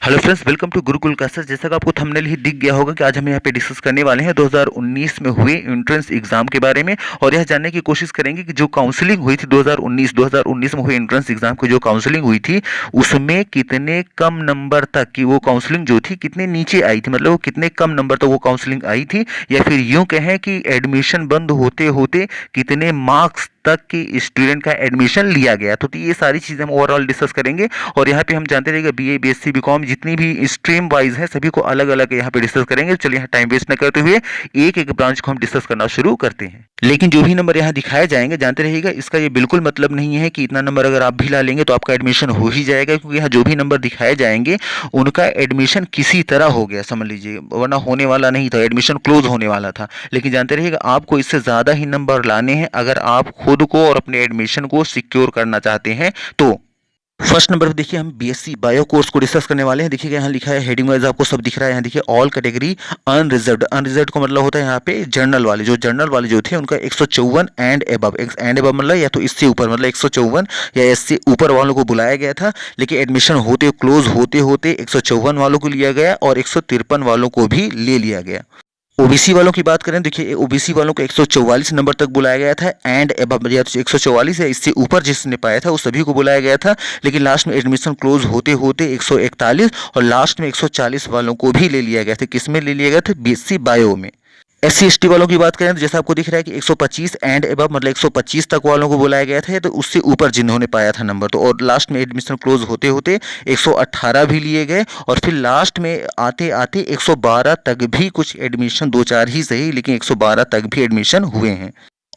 Hello friends, welcome to Gurukul classes. जैसा कि आपको थंबनेल ही दिख गया होगा कि आज हम यहाँ पे डिस्कस करने वाले हैं 2019 में हुए एंट्रेंस एग्जाम के बारे में। और यह जानने की कोशिश करेंगे कि जो काउंसलिंग हुई थी 2019 में हुए एंट्रेंस एग्जाम की जो काउंसलिंग हुई थी उसमें कितने कम नंबर तक की वो काउंसलिंग जो थी कितने नीचे आई थी, मतलब वो कितने कम नंबर तक वो काउंसलिंग आई थी, या फिर यूं कहें कि एडमिशन बंद होते होते कितने मार्क्स तक की स्टूडेंट का एडमिशन लिया गया। तो ये सारी चीज़ें हम ओवरऑल डिस्कस करेंगे। और यहाँ पे हम जानते रहेंगे बीए, बीएससी, बीकॉम जितनी भी स्ट्रीम वाइज है सभी को अलग अलग यहाँ पे डिस्कस करेंगे। चलिए यहाँ टाइम वेस्ट न करते हुए एक एक ब्रांच को हम डिस्कस करना शुरू करते हैं। लेकिन जो भी नंबर यहाँ दिखाए जाएंगे जानते रहिएगा, इसका ये बिल्कुल मतलब नहीं है कि इतना नंबर अगर आप भी ला लेंगे तो आपका एडमिशन हो ही जाएगा, क्योंकि यहाँ जो भी नंबर दिखाए जाएंगे उनका एडमिशन किसी तरह हो गया समझ लीजिए, वरना होने वाला नहीं था, एडमिशन क्लोज होने वाला था। लेकिन जानते रहिएगा आपको इससे ज़्यादा ही नंबर लाने हैं अगर आप खुद को और अपने एडमिशन को सिक्योर करना चाहते हैं तो। फर्स्ट नंबर पे देखिए हम बीएससी बायो कोर्स को डिस्कस करने वाले हैं। देखिए यहाँ लिखा है हेडिंग वाइज आपको सब दिख रहा है। यहाँ देखिए ऑल कैटेगरी अनरिजर्व्ड। अनरिजर्व्ड का मतलब होता है यहाँ पे जर्नल वाले जो थे उनका 154 एंड एबव मतलब या तो इससे ऊपर, मतलब 154 या इससे ऊपर वालों को बुलाया गया था। लेकिन एडमिशन होते क्लोज होते होते 154 वालों को लिया गया और 153 वालों को भी ले लिया गया। ओबीसी वालों की बात करें, देखिए ओबीसी वालों को 144 नंबर तक बुलाया गया था एंड एबव, या तो 144 या इससे ऊपर जिसने पाया था उस सभी को बुलाया गया था। लेकिन लास्ट में एडमिशन क्लोज होते होते 141 और लास्ट में 140 वालों को भी ले लिया गया था। किस में ले लिया गया था? बीएससी बायो में। एससी एसटी वालों की बात करें तो जैसा आपको दिख रहा है कि 125 एंड एबव मतलब 125 तक वालों को बुलाया गया था, तो उससे ऊपर जिन्होंने पाया था नंबर, तो और लास्ट में एडमिशन क्लोज होते होते 118 भी लिए गए और फिर लास्ट में आते आते 112 तक भी कुछ एडमिशन, दो चार ही सही लेकिन 112 तक भी एडमिशन हुए हैं।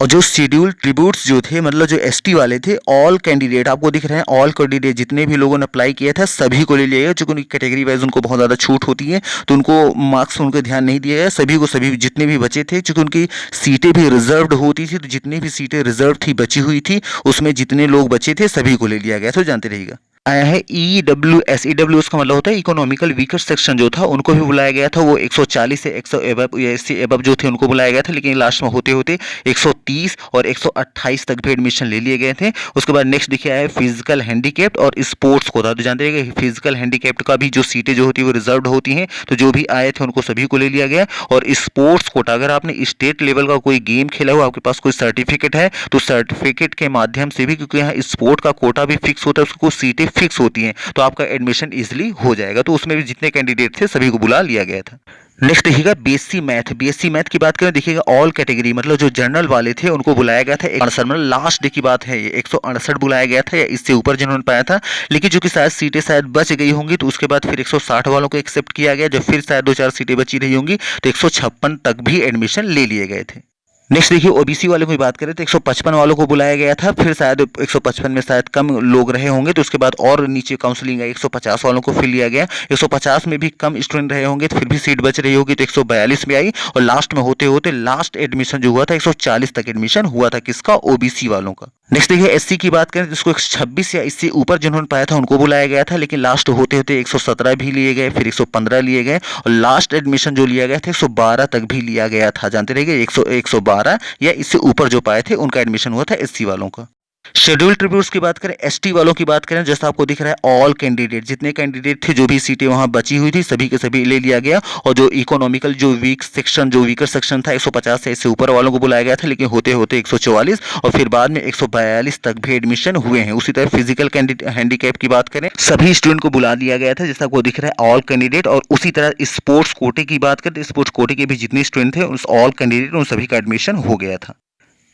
और जो शेड्यूल ट्रिब्यूट्स जो थे, मतलब जो एसटी वाले थे, ऑल कैंडिडेट आपको दिख रहे हैं, ऑल कैंडिडेट जितने भी लोगों ने अप्लाई किया था सभी को ले लिया गया। चूंकि उनकी कैटेगरी वाइज उनको बहुत ज़्यादा छूट होती है तो उनको मार्क्स उनको ध्यान नहीं दिया गया। सभी को, सभी जितने भी बचे थे, चूंकि उनकी सीटें भी रिजर्व्ड होती थी, तो जितनी भी सीटें रिजर्व थी बची हुई थी उसमें जितने लोग बचे थे सभी को ले लिया गया। तो जानते रहिएगा। आया है ईडब्ल्यूएस। ईडब्ल्यूएस का मतलब होता है इकोनॉमिकल वीकर सेक्शन जो था उनको भी बुलाया गया था। वो 140 से 100 एबव या इससे एबव जो थे उनको बुलाया गया था, लेकिन लास्ट में होते होते 130 और 128 तक भी एडमिशन ले लिए गए थे। उसके बाद नेक्स्ट देखिए आया फिजिकल हैंडीकैप्ड और स्पोर्ट्स को था। तो जानते हैं कि फिजिकल हैंडीकैप्ड का भी जो सीटें जो होती है वो रिजर्व होती हैं, तो जो भी आए थे उनको सभी को ले लिया गया। और स्पोर्ट्स कोटा, अगर आपने स्टेट लेवल का कोई गेम खेला हो, आपके पास कोई सर्टिफिकेट है, तो सर्टिफिकेट के माध्यम से भी, क्योंकि यहाँ स्पोर्ट का कोटा भी फिक्स होता है, उसको सीटें फिक्स होती हैं, तो आपका एडमिशन इजीली हो जाएगा। तो उसमें भी जितने कैंडिडेट थे सभी को बुला लिया गया था। नेक्स्ट देखिएगा बीएससी मैथ। बीएससी मैथ की बात करें, देखिएगा ऑल कैटेगरी मतलब जो जनरल वाले थे उनको बुलाया गया था 168, मतलब लास्ट डे की बात है ये, 168 बुलाया गया था या इससे ऊपर जिन्होंने पाया था। लेकिन चूंकि शायद सीटें शायद बच गई होंगी तो उसके बाद फिर 160 वालों को एक्सेप्ट किया गया, जब फिर शायद दो चार सीटें बची रही होंगी तो 156 तक भी एडमिशन ले लिए गए थे। नेक्स्ट देखिए ओबीसी वालों की बात करें तो 155 वालों को बुलाया गया था, फिर शायद 155 में शायद कम लोग रहे होंगे तो उसके बाद और नीचे काउंसलिंग आई, 150 वालों को फिर लिया गया। 150 में भी कम स्टूडेंट रहे होंगे तो फिर भी सीट बच रही होगी तो 142 में आई और लास्ट में होते होते लास्ट एडमिशन जो हुआ था 140 तक एडमिशन हुआ था। किसका? ओबीसी वालों का। नेक्स्ट देखिए एससी की बात करें जिसको 126 या इससे ऊपर जिन्होंने पाया था उनको बुलाया गया था, लेकिन लास्ट होते होते 117 भी लिए गए, फिर 115 लिए गए और लास्ट एडमिशन जो लिया गया था 112 तक भी लिया गया था। जानते रहिए 112 या इससे ऊपर जो पाए थे उनका एडमिशन हुआ था एससी वालों का। शेड्यूल ट्रिब्यूट्स की बात करें, एसटी वालों की बात करें, जैसा आपको दिख रहा है ऑल कैंडिडेट, जितने कैंडिडेट थे जो भी सीटें वहां बची हुई थी सभी के सभी ले लिया गया। और जो इकोनॉमिकल जो वीकर सेक्शन था 150 से इससे ऊपर वालों को बुलाया गया था, लेकिन होते होते 144 और फिर बाद में 142 तक भी एडमिशन हुए हैं। उसी तरह फिजिकल हैंडीकैप की बात करें, सभी स्टूडेंट को बुला लिया गया था जैसा आपको दिख रहा है ऑल कैंडिडेट। और उसी तरह स्पोर्ट्स कोटे की बात करें, स्पोर्ट्स कोटे के भी जितने स्टूडेंट थे उस ऑल कैंडिडेट उन सभी का एडमिशन हो गया था।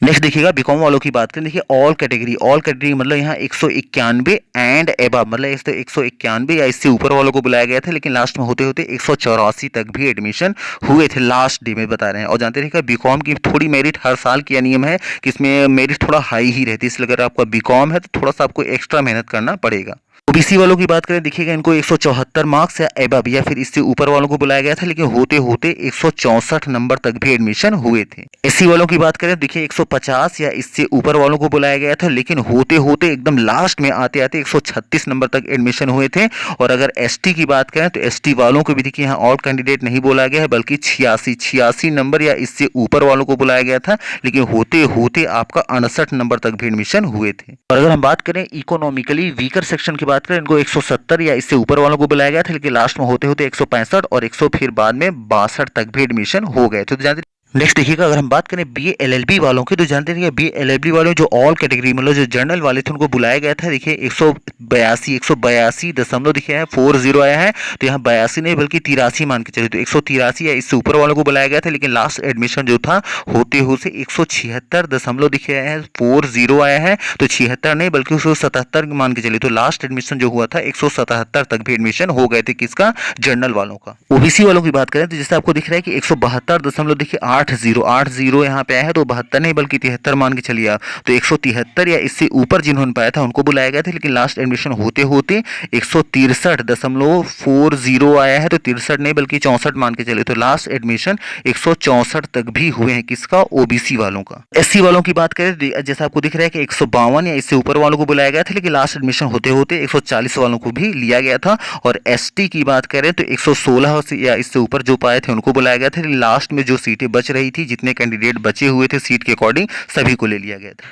नेक्स्ट देखिएगा बीकॉम वालों की बात करें, देखिए ऑल कैटेगरी मतलब यहाँ 191 एंड एबव मतलब 191 या इससे ऊपर वालों को बुलाया गया था, लेकिन लास्ट में होते होते 184 तक भी एडमिशन हुए थे, लास्ट डे में बता रहे हैं। और जानते रहिएगा बीकॉम की थोड़ी मेरिट हर साल की नियम है कि इसमें मेरिट थोड़ा हाई ही रहती है, इसलिए अगर आपका बीकॉम है तो थोड़ा सा आपको एक्स्ट्रा मेहनत करना पड़ेगा। ओबीसी वालों की बात करें, देखिएगा इनको 174 मार्क्स या एबव या फिर इससे ऊपर वालों को बुलाया गया था, लेकिन होते होते 164 नंबर तक भी एडमिशन हुए थे। एससी वालों की बात करें, देखिए 150 या इससे ऊपर वालों को बुलाया गया था, लेकिन होते होते एकदम लास्ट में आते आते 136 नंबर तक एडमिशन हुए थे। और अगर एसटी की बात करें तो एसटी वालों को भी देखिए यहाँ ऑल कैंडिडेट नहीं बोला गया है, बल्कि 86 नंबर या इससे ऊपर वालों को बुलाया गया था, लेकिन होते होते आपका 68 नंबर तक भी एडमिशन हुए थे। और अगर हम बात करें इकोनॉमिकली वीकर सेक्शन की बात करें इनको 170 या इससे ऊपर वालों को बुलाया गया था, लेकिन लास्ट में होते होते 165 और 100 फिर बाद में 62 तक भी एडमिशन हो गए। तो जानते नेक्स्ट देखिएगा, अगर हम बात करें बीए एलएलबी वालों की, तो जानते हैं बीए एलएलबी वालों जो ऑल कैटेगरी मतलब जो जनरल वाले थे उनको बुलाया गया था। देखिए 182 दशमलव देखिए है 40 आया है, तो यहाँ 82 नहीं बल्कि 83 मान के चलिए, तो 183 या इससे ऊपर वालों को बुलाया गया था, लेकिन लास्ट एडमिशन जो था होते होते 176 दशमलव देखिए है 40 आया है, तो 76 नहीं बल्कि 177 मान के चलिए, तो लास्ट एडमिशन जो हुआ था 177 तक भी एडमिशन हो गए थे किसका, जनरल वालों का। ओबीसी वालों की बात करें तो जैसे आपको दिख रहा है कि 172 दशमलव देखिए 80 यहाँ पे आया है, तो 72 नहीं बल्कि 73 मान के चलिए आप, तो 173 या इससे ऊपर जिन्होंने पाया था उनको बुलाया गया था, लेकिन लास्ट एडमिशन होते होते 163.40 आया है, तो 63 नहीं बल्कि 64 मान के चलिए, तो लास्ट एडमिशन 164 तक भी हुए हैं किसका, ओबीसी वालों का। एससी वालों की बात करें जैसा आपको दिख रहा है कि 152 या इससे ऊपर वालों को बुलाया गया था, लेकिन लास्ट एडमिशन होते होते 140 वालों को भी लिया गया था। और एसटी की बात करें तो 116 या इससे ऊपर जो पाए थे उनको बुलाया गया था, लास्ट में जो सीटें बच रही थी, जितने कैंडिडेट बचे हुए थे सीट के अकॉर्डिंग सभी को ले लिया गया था।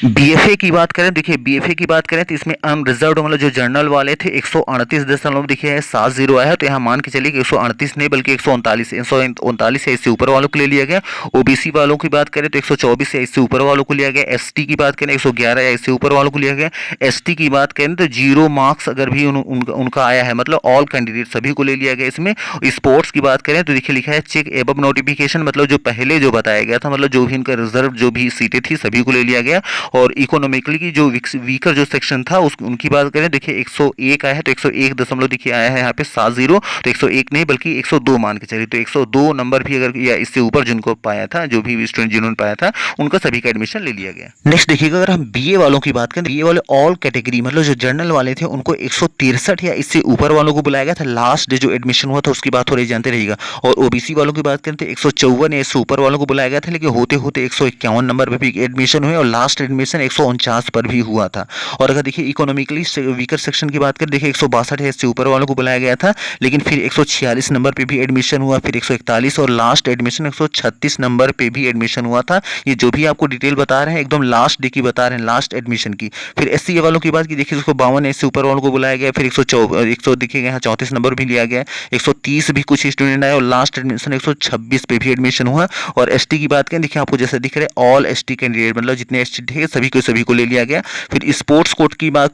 बीएफए की बात करें, देखिए बीएफए की बात करें तो इसमें अनरिजर्व्ड मतलब जो जनरल वाले थे 138 दशमलव देखिए है 70 आया है, तो यहाँ मान के चलिए कि 138 नहीं बल्कि 139 है इससे ऊपर वालों को ले लिया गया। ओबीसी वालों की बात करें तो 124 है इससे ऊपर वालों को लिया गया। एसटी की बात करें 111 या इससे ऊपर वालों को लिया गया। एसटी की बात करें तो 0 मार्क्स अगर भी उनका आया है मतलब ऑल कैंडिडेट सभी को ले लिया गया इसमें। स्पोर्ट्स की बात करें तो देखिए लिखा है चेक एबव नोटिफिकेशन, मतलब जो पहले जो बताया गया था मतलब जो भी इनका रिजर्व जो भी सीटें थी सभी को ले लिया गया। और इकोनॉमिकली की जो वीकर जो सेक्शन था उनकी बात करें देखिए 101 आया है, तो 101 दशमलव देखिए आया है यहाँ पे 70, तो 101 नहीं बल्कि 102 मान के चलिए, तो 102 नंबर भी अगर या इससे ऊपर जिनको पाया था जो भी स्टूडेंट जिन्होंने पाया था उनका सभी का एडमिशन ले लिया गया। नेक्स्ट देखिएगा अगर हम बीए वालों की बात करें, बीए वाले ऑल कैटेगरी मतलब जो जनरल वाले थे उनको 163 या इससे ऊपर वालों को बुलाया गया था। लास्ट डे जो एडमिशन हुआ था उसकी बात हो रही जानते रहिएगा। और ओबीसी वालों की बात करें तो 154 या इससे ऊपर वालों को बुलाया गया था, लेकिन होते होते 151 नंबर पर भी एडमिशन हुए और लास्ट एडमिशन 149 पर भी हुआ था। और अगर देखिए इकोनॉमिकली वीकर सेक्शन की बात करें देखिए 162 है इससे ऊपर वालों को बुलाया गया था, लेकिन फिर 146 नंबर पे भी एडमिशन हुआ, फिर 141 और लास्ट एडमिशन 136 नंबर पे भी एडमिशन हुआ था। ये जो भी आपको डिटेल बता रहे हैं एकदम लास्ट डे की बता रहे हैं, लास्ट एडमिशन की। फिर एससी वालों की बात की देखिए 152 इससे ऊपर वालों को बुलाया गया, फिर 100 देखिएगा यहाँ 34 नंबर भी लिया गया, 130 भी कुछ स्टूडेंट आए और लास्ट एडमिशन 126 पे भी एडमिशन हुआ। और एसटी की बात करें देखिए आपको जैसे दिख रहा है ऑल एसटी कैंडिडेट मतलब जितने एसटी थे सभी को ले लिया गया। फिर स्पोर्ट्स कोटे की बात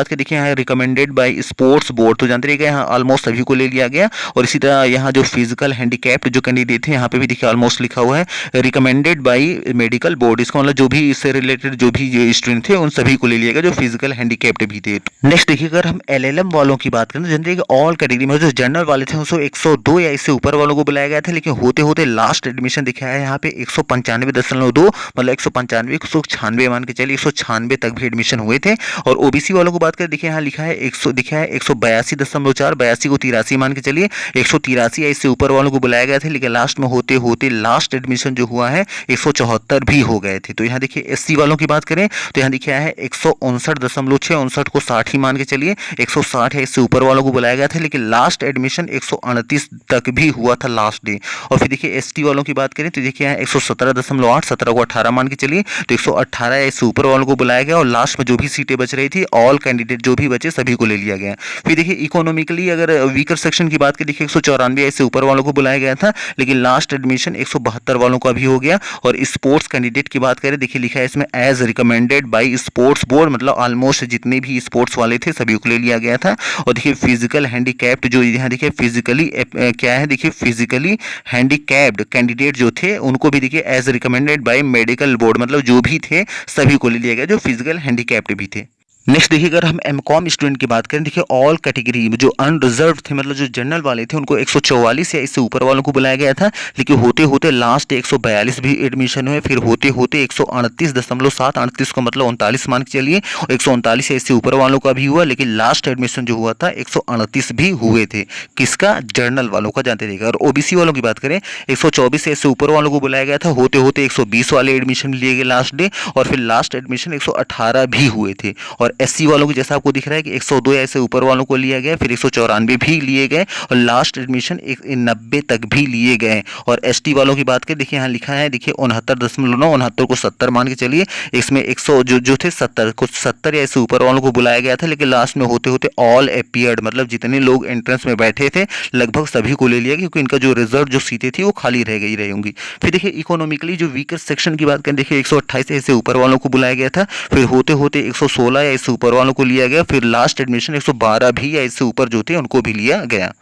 करें देखिए यहाँ रिकमेंडेड बाय स्पोर्ट्स बोर्ड, तो जानते रहिएगा यहाँ ऑलमोस्ट सभी को ले लिया गया। और इसी तरह यहाँ जो फिजिकल हैंडीकैप्ड जो कैंडिडेट थे यहाँ पे भी देखिए ऑलमोस्ट लिखा हुआ है रिकमेंडेड बाय मेडिकल बोर्ड, इसका मतलब जो भी इससे रिलेटेड जो भी स्टूडेंट थे उन सभी को ले लिया गया जो फिजिकल हैंडीकैप्ड भी थे। नेक्स्ट देखिए अगर हम एलएलएम वालों की बात करें तो जानते रहिएगा ऑल कैटेगरी में जो जनरल वाले थे उसको 102 या इससे ऊपर वालों को बुलाया गया था, लेकिन होते होते लास्ट एडमिशन दिखाया है यहाँ पे 195.2 मतलब 195 मान के चलिए 196 तक भी एडमिशन हुए थे। और ओबीसी वालों को बात करें देखिए यहाँ लिखा है 182.4 82 को 83 मान के चलिए 183 या इससे ऊपर वालों को बुलाया गया था, लेकिन लास्ट में होते होते लास्ट एडमिशन जो हुआ है 174 भी हो गए थे। तो यहाँ देखिए एससी वालों की बात करें तो यहाँ लिखा है 159.6 को 60 ही मान के चलिए 160 है इससे ऊपर वालों को बुलाया गया था, लेकिन लास्ट एडमिशन 138 तक भी हुआ था लास्ट डे। और फिर देखिए एसटी वालों की बात करें तो देखिए यहाँ 117.8 17 को 18 मान के चलिए तो 118 या इससे ऊपर वालों को बुलाया गया और लास्ट में जो भी सीटें बच रही थी ऑल कैंडिडेट जो भी बचे सभी को ले लिया गया। फिर देखिए इकोनॉमिकली अगर वीकर सेक्शन की बात करें देखिए 194 इससे ऊपर वालों को बुलाया गया था, लेकिन लास्ट एडमिशन 172 वालों का भी हो गया। और स्पोर्ट्स कैंडिडेट की बात करें देखिए लिखा है इसमें as recommended by sports board, मतलब ऑलमोस्ट जितने भी स्पोर्ट्स वाले थे सभी को ले लिया गया था। और देखिए फिजिकल हैंडीकैप्ड जो यहाँ देखिए फिजिकली क्या है देखिए फिजिकली हैंडीकैप्ड कैंडिडेट जो थे उनको भी देखिए as recommended by medical board, मतलब जो भी थे सभी को ले लिया गया जो फिजिकल हैंडीकैप्ड भी थे। नेक्स्ट देखिए अगर हम एमकॉम स्टूडेंट की बात करें देखिए ऑल कैटेगरी जो अनरिजर्व थे मतलब जो जनरल वाले थे उनको 144 या इससे ऊपर वालों को बुलाया गया था, लेकिन होते होते लास्ट 142 भी एडमिशन हुए, फिर होते होते 138.7 38 का मतलब 39 मान के चलिए 139 या इससे ऊपर वालों का भी हुआ, लेकिन लास्ट एडमिशन जो हुआ था 138 भी हुए थे किसका, जनरल वालों का जानते रहिएगा। और ओबीसी वालों की बात करें 124 या इससे ऊपर वालों को बुलाया गया था, होते होते 120 वाले एडमिशन लिए गए लास्ट डे और फिर लास्ट एडमिशन 118 भी हुए थे। और और एससी वालों को जैसा आपको दिख रहा है कि 102 या इससे ऊपर वालों को लिया गया, फिर 194 भी लिए गए और लास्ट एडमिशन 90 तक भी लिए गए। और एसटी वालों की बात करें, देखिए यहाँ लिखा है, देखिए 69.9, 69 को 70 मान के चलिए, इसमें 100 जो थे 70 कुछ 70 या इससे ऊपर वालों को बुलाया गया था, लेकिन लास्ट में होते होते ऑल अपीयर्ड, मतलब जितने लोग एंट्रेंस में बैठे थे लगभग सभी को ले लिया, क्योंकि इनका जो रिजर्व जो सीटें थी वो खाली रह गई होंगी। फिर देखिए इकोनॉमिकली जो वीकर सेक्शन की बात करें, देखिए 128 या इससे ऊपर वालों को बुलाया गया था, फिर होते होते 116 या इससे ऊपर वालों को लिया गया, फिर लास्ट एडमिशन 112 भी या इससे ऊपर जो थे उनको भी लिया गया।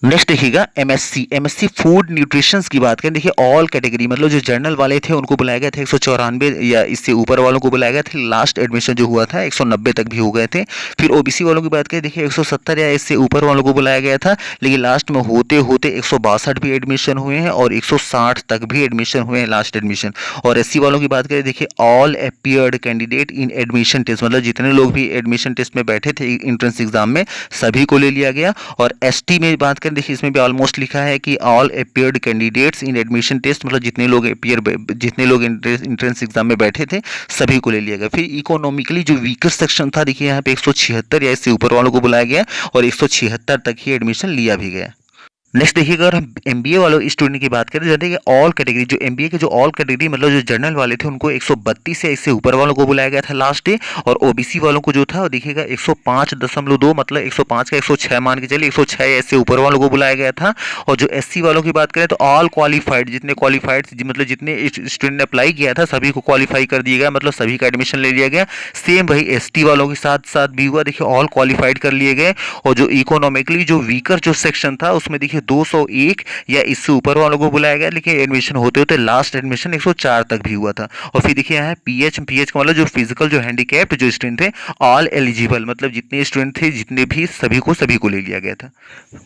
नेक्स्ट देखिएगा एमएससी फूड न्यूट्रिशन की बात करें, देखिए ऑल कैटेगरी मतलब जो जर्नल वाले थे उनको बुलाया गया था, 194 या इससे ऊपर वालों को बुलाया गया था, लास्ट एडमिशन जो हुआ था 190 तक भी हो गए थे। फिर ओबीसी वालों की बात करें, देखिए 170 या इससे ऊपर वालों को बुलाया गया था, लेकिन लास्ट में होते होते 162 भी एडमिशन हुए हैं और 160 तक भी एडमिशन हुए हैं लास्ट एडमिशन। और एससी वालों की बात करें, देखिए all appeared candidate in admission test, मतलब जितने लोग भी एडमिशन टेस्ट में बैठे थे एंट्रेंस एग्जाम में सभी को ले लिया गया। और एसटी में बात करें, देखिए इसमें भी ऑलमोस्ट लिखा है कि all appeared candidates in admission test, मतलब जितने लोग एंट्रेंस एग्जाम में बैठे थे सभी को ले लिया गया। फिर इकोनॉमिकली जो वीकर सेक्शन था, देखिए यहाँ पे 176 या इससे ऊपर वालों को बुलाया गया और 176 तक ही एडमिशन लिया भी गया। नेक्स्ट देखिएगा, अगर हम एमबीए वालों स्टूडेंट की बात करें, जैसे कि ऑल कैटेगरी जो एमबीए के जो ऑल कैटेगरी मतलब जो जर्नल वाले थे उनको 132 या इससे ऊपर वालों को बुलाया गया था लास्ट डे, और ओबीसी वालों को जो था वो देखिएगा 105.2 मतलब 105 का 106 मान के चलिए 106 या इससे ऊपर वालों को बुलाया गया था। और जो एससी वालों की बात करें तो ऑल क्वालिफाइड, जितने क्वालिफाइड मतलब जितने स्टूडेंट ने अप्लाई किया था सभी को क्वालिफाई कर दिया गया, मतलब सभी का एडमिशन ले लिया गया। सेम वही एसटी वालों के साथ साथ भी हुआ, देखिए ऑल क्वालिफाइड कर लिए गए। और जो इकोनॉमिकली जो वीकर जो सेक्शन था उसमें देखिए 201 या इससे ऊपर वालों को बुलाया गया, लेकिन एडमिशन होते होते लास्ट एडमिशन 104 तक भी हुआ था। और फिर देखिए यहाँ पीएच का मतलब जो फिजिकल जो हैंडीकैप्ड जो स्टूडेंट थे ऑल एलिजिबल, मतलब जितने स्टूडेंट थे जितने भी सभी को ले लिया गया था।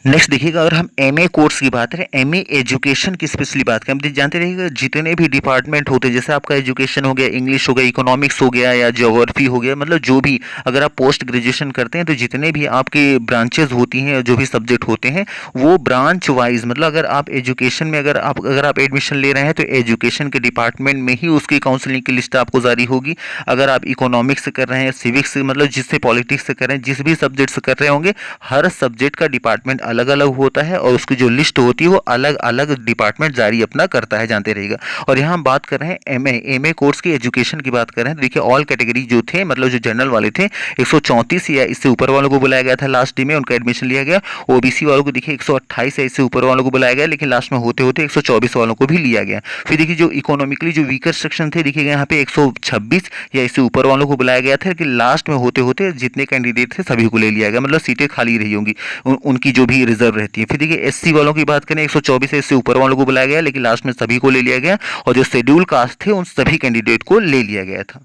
नेक्स्ट देखिएगा, अगर हम एमए कोर्स की बात करें, एमए एजुकेशन की स्पेशली बात करें, हम जानते रहिएगा जितने भी डिपार्टमेंट होते जैसे आपका एजुकेशन हो गया, इंग्लिश हो गया, इकोनॉमिक्स हो गया या ज्योग्राफी हो गया, मतलब जो भी अगर आप पोस्ट ग्रेजुएशन करते हैं तो जितने भी आपके ब्रांचेज होती हैं जो भी सब्जेक्ट होते हैं वो ब्रांच वाइज, मतलब अगर आप एजुकेशन में अगर आप एडमिशन ले रहे हैं तो एजुकेशन के डिपार्टमेंट में ही उसकी काउंसलिंग की लिस्ट आपको जारी होगी। अगर आप इकोनॉमिक्स से कर रहे हैं, सिविक्स से मतलब जिससे पॉलिटिक्स से कर रहे हैं, जिस भी सब्जेक्ट से कर रहे होंगे, हर सब्जेक्ट का डिपार्टमेंट अलग अलग होता है और उसकी जो लिस्ट होती है वो अलग अलग डिपार्टमेंट जारी अपना करता है, जानते रहिएगा। और यहाँ हम बात कर रहे हैं एमए कोर्स की एजुकेशन की बात कर रहे हैं, देखिए ऑल कैटेगरी जो थे मतलब जो जनरल वाले थे 134 या इससे ऊपर वालों को बुलाया गया था लास्ट डे में, उनका एडमिशन लिया गया। ओबीसी वालों को देखिए 128 या इससे ऊपर वालों को बुलाया गया, लेकिन लास्ट में होते होते 124 वालों को भी लिया गया। फिर देखिए जो इकोनॉमिकली जो वीकर सेक्शन थे, देखिए यहाँ पे 126 या इससे ऊपर वालों को बुलाया गया था, लेकिन लास्ट में होते होते जितने कैंडिडेट थे सभी को ले लिया गया, मतलब सीटें खाली रही होंगी उनकी जो भी रिजर्व रहती है। फिर देखिए एससी वालों की बात करें, 124 से इससे ऊपर वालों को बुलाया गया, लेकिन लास्ट में सभी को ले लिया गया और जो शेड्यूल कास्ट थे उन सभी कैंडिडेट को ले लिया गया था।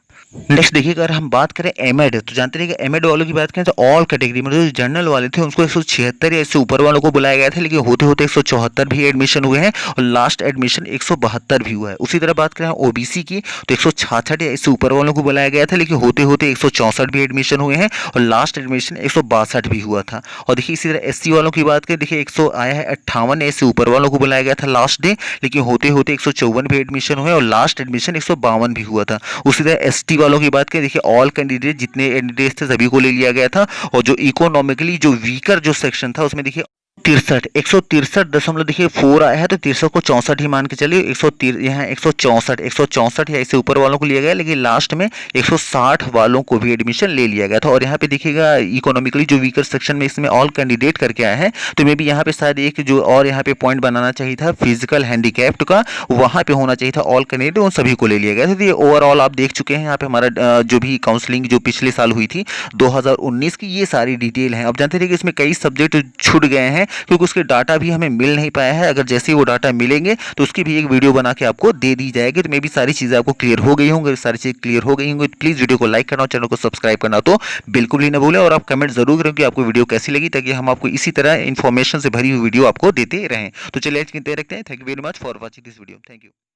नेक्स्ट देखिए, अगर हम बात करें एमएड, तो जानते रहिए एमएड वालों की बात करें तो ऑल कैटेगरी मतलब जो जनरल वाले थे उनको 176 या इससे ऊपर वालों को बुलाया गया था, लेकिन होते होते 174 भी एडमिशन हुए हैं और लास्ट एडमिशन 172 भी हुआ है। उसी तरह बात करें ओबीसी की तो 166 या इससे ऊपर वालों को बुलाया गया था, लेकिन होते होते 164 भी एडमिशन हुए हैं और लास्ट एडमिशन 162 भी हुआ था। और देखिए इसी तरह एससी वालों की बात करें, देखिए 158 या इससे ऊपर वालों को बुलाया गया था लास्ट डे, लेकिन होते होते 154 भी एडमिशन हुए और लास्ट एडमिशन 152 भी हुआ था। उसी तरह एसटी वालों की बात करें, देखिए ऑल कैंडिडेट जितने कैंडिडेट्स थे सभी को ले लिया गया था और जो इकोनॉमिकली जो वीकर जो सेक्शन था उसमें देखिए 163 देखिए 4 आया है तो 63 को 64 ही मान के चलिए, 164 या इससे ऊपर वालों को लिया गया, लेकिन लास्ट में 160 वालों को भी एडमिशन ले लिया गया था। और यहाँ पे देखिएगा इकोनॉमिकली जो वीकर सेक्शन में इसमें ऑल कैंडिडेट करके आया है, तो मे भी यहाँ पे शायद एक जो और यहाँ पे पॉइंट बनाना चाहिए था फिजिकल हैंडीकैप्ड का, वहाँ पे होना चाहिए था ऑल कैंडिडेट, उन सभी को ले लिया गया। तो ये ओवरऑल आप देख चुके हैं यहाँ पे हमारा जो भी काउंसलिंग जो पिछले साल हुई थी 2019 की, ये सारी डिटेल है। अब जानते रहिए कि इसमें कई सब्जेक्ट छूट गए हैं क्योंकि उसके डाटा भी हमें मिल नहीं पाया है, अगर जैसे ही वो डाटा मिलेंगे तो उसकी भी एक वीडियो बना के आपको दे दी जाएगी। तो मे भी सारी चीज़ें आपको क्लियर हो गई होंगी, सारी चीज़ें क्लियर हो गई होंगी तो प्लीज़ वीडियो को लाइक करना और चैनल को सब्सक्राइब करना तो बिल्कुल ही ना भूलें। और आप कमेंट जरूर करें कि आपको वीडियो कैसी लगी, ताकि हम आपको इसी तरह इन्फॉर्मेशन से भरी हुई वीडियो आपको देते रहें। तो चलिए आज की रखते हैं। Thank you very much for watching this video. Thank you.